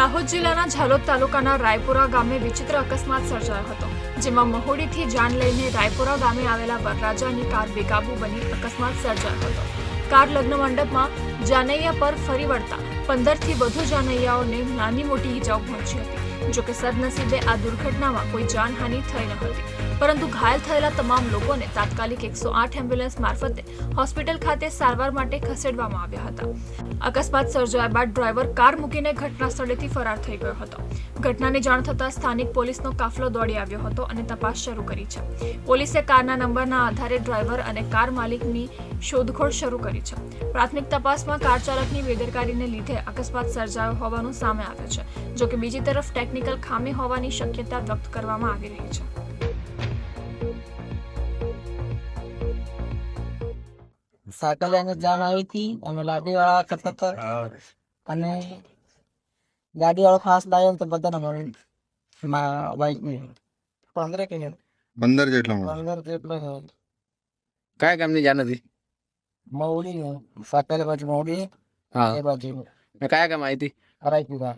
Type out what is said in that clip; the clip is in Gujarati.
દાહોદ જિલ્લાના ઝાલોદ તાલુકાના રાયપુરા ગામે વિચિત્ર અકસ્માત સર્જાયો હતો, જેમાં મહુડીથી જાન લઈને રાયપુરા ગામે આવેલા વરરાજાની કાર બેકાબુ બની અકસ્માત સર્જાયો હતો. કાર લગ્ન મંડપમાં જાનૈયા પર ફરી વળતા 15થી વધુ જાનૈયાઓને નાની મોટી ઈજાઓ પહોંચી હતી. જોકે સદનસીબે આ દુર્ઘટનામાં કોઈ જાનહાનિ થઈ ન હતી, પરંતુ ઘાયલ થયેલા તમામ લોકોને તાત્કાલિક 108 એમ્બ્યુલન્સ મારફતે હોસ્પિટલ ખાતે સારવાર માટે ખસેડવામાં આવ્યા હતા. અકસ્માત સર્જાયા બાદ ડ્રાઈવર કાર મૂકીને ઘટના સ્થળેથી ફરાર થઈ ગયો હતો. ઘટનાની જાણ થતાં સ્થાનિક પોલીસનો કાફલો દોડી આવ્યો હતો અને તપાસ શરૂ કરી છે. પોલીસે કારના નંબરના આધારે ડ્રાઈવર અને કાર માલિકની શોધખોળ શરૂ કરી છે. પ્રાથમિક તપાસમાં કાર ચાલકની બેદરકારીને લીધે અકસ્માત સર્જાયો હોવાનું સામે આવ્યું છે. જોકે બીજી તરફ ટેકનિકલ ખામી હોવાની શક્યતા વ્યક્ત કરવામાં આવી રહી છે. સાયકલ લઈને જાણ આવી હતી, અમે લાડીવાળા કરતા હતા અને ગાડીવાળો ફાસ્ટ લાવ્યો તો બધાને બાઈકની 15 જેટલા 15 જેટલો કયા ગામની જાણ હતી? મવડી સાયકલ બાજુ મવડી હા, એ બાજુ કયા ગામ આવી હતી? રાયપુરા.